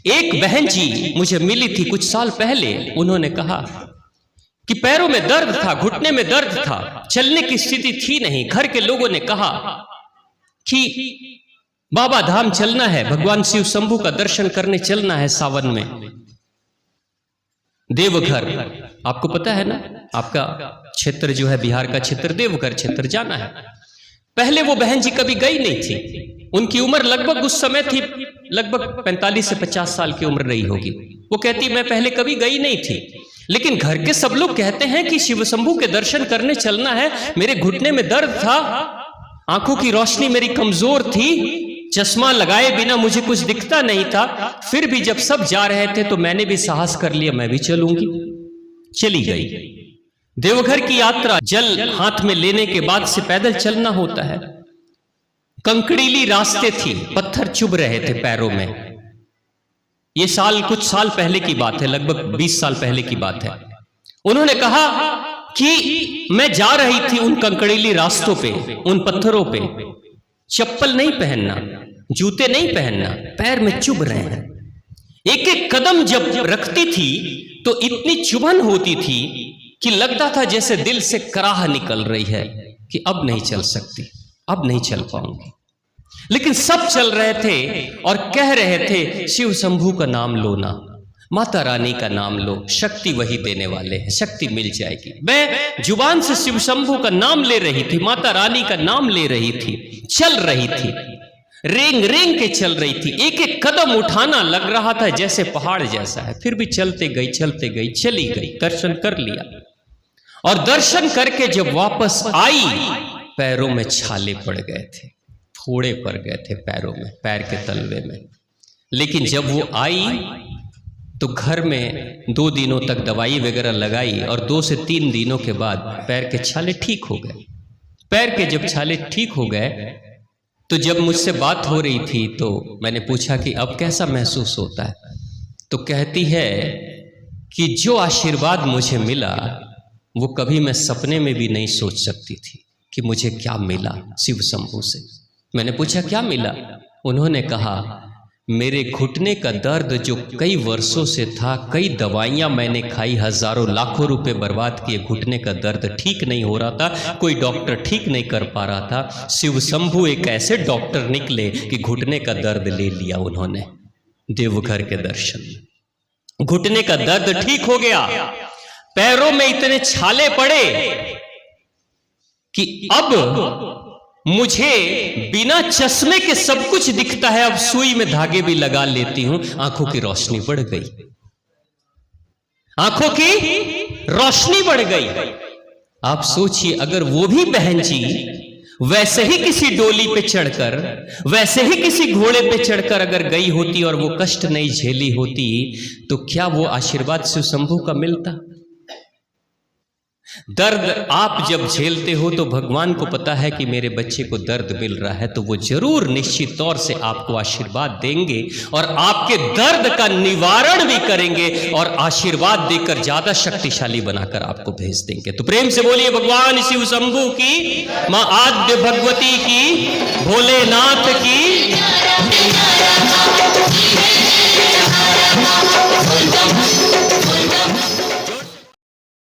एक बहन जी मुझे मिली थी कुछ साल पहले। उन्होंने कहा कि पैरों में दर्द था, घुटने में दर्द था, चलने की स्थिति थी नहीं। घर के लोगों ने कहा कि बाबा धाम चलना है, भगवान शिव शंभू का दर्शन करने चलना है सावन में, देवघर। आपको पता है ना, आपका क्षेत्र जो है बिहार का क्षेत्र, देवघर क्षेत्र जाना है। पहले वो बहन जी कभी गई नहीं थी। उनकी उम्र लगभग उस समय थी लगभग 45 से 50 साल की उम्र रही होगी। वो कहती मैं पहले कभी गई नहीं थी, लेकिन घर के सब लोग कहते हैं कि शिव शंभू के दर्शन करने चलना है। मेरे घुटने में दर्द था, आंखों की रोशनी मेरी कमजोर थी, चश्मा लगाए बिना मुझे कुछ दिखता नहीं था। फिर भी जब सब जा रहे थे तो मैंने भी साहस कर लिया, मैं भी चलूंगी। चली गई। देवघर की यात्रा जल हाथ में लेने के बाद से पैदल चलना होता है। कंकड़ीली रास्ते थी, पत्थर चुभ रहे थे पैरों में। ये कुछ साल पहले की बात है, लगभग 20 साल पहले की बात है। उन्होंने कहा कि मैं जा रही थी उन कंकड़ीली रास्तों पे, उन पत्थरों पे, चप्पल नहीं पहनना, जूते नहीं पहनना, पैर में चुभ रहे हैं। एक एक कदम जब रखती थी तो इतनी चुभन होती थी कि लगता था जैसे दिल से कराह निकल रही है कि अब नहीं चल सकती, अब नहीं चल पाऊंगी। लेकिन सब चल रहे थे और कह रहे थे शिव शंभू का नाम लो ना, माता रानी का नाम लो, शक्ति वही देने वाले हैं, शक्ति मिल जाएगी। मैं जुबान से शिव शंभू का नाम ले रही थी, माता रानी का नाम ले रही थी, चल रही थी, रेंग रेंग के चल रही थी। एक एक कदम उठाना लग रहा था जैसे पहाड़ जैसा है। फिर भी चलते गई, चली गई, दर्शन कर लिया। और दर्शन करके जब वापस आई, पैरों में छाले पड़ गए थे, फोड़े पड़ गए थे पैरों में, पैर के तलवे में। लेकिन जब वो आई तो घर में 2 दिनों तक दवाई वगैरह लगाई और 2 से 3 दिनों के बाद पैर के छाले ठीक हो गए। पैर के जब छाले ठीक हो गए तो जब मुझसे बात हो रही थी तो मैंने पूछा कि अब कैसा महसूस होता है। तो कहती है कि जो आशीर्वाद मुझे मिला वो कभी मैं सपने में भी नहीं सोच सकती थी कि मुझे क्या मिला शिव शंभू से। मैंने पूछा क्या मिला? उन्होंने कहा मेरे घुटने का दर्द जो कई वर्षों से था, कई दवाइयां मैंने खाई, हजारों लाखों रुपए बर्बाद किए, घुटने का दर्द ठीक नहीं हो रहा था, कोई डॉक्टर ठीक नहीं कर पा रहा था। शिव शंभू एक ऐसे डॉक्टर निकले कि घुटने का दर्द ले लिया उन्होंने देवघर के दर्शन में। घुटने का दर्द ठीक हो गया, पैरों में इतने छाले पड़े कि अब मुझे बिना चश्मे के सब कुछ दिखता है। अब सुई में धागे भी लगा लेती हूं, आंखों की रोशनी बढ़ गई, आंखों की रोशनी बढ़ गई। आप सोचिए अगर वो भी बहन जी वैसे ही किसी डोली पे चढ़कर, वैसे ही किसी घोड़े पे चढ़कर अगर गई होती और वो कष्ट नहीं झेली होती तो क्या वो आशीर्वाद शिव शंभू का मिलता? दर्द आप जब झेलते हो तो भगवान को पता है कि मेरे बच्चे को दर्द मिल रहा है, तो वो जरूर निश्चित तौर से आपको आशीर्वाद देंगे और आपके दर्द का निवारण भी करेंगे और आशीर्वाद देकर ज्यादा शक्तिशाली बनाकर आपको भेज देंगे। तो प्रेम से बोलिए भगवान शिव शंभू की, मां आद्य भगवती की, भोलेनाथ की।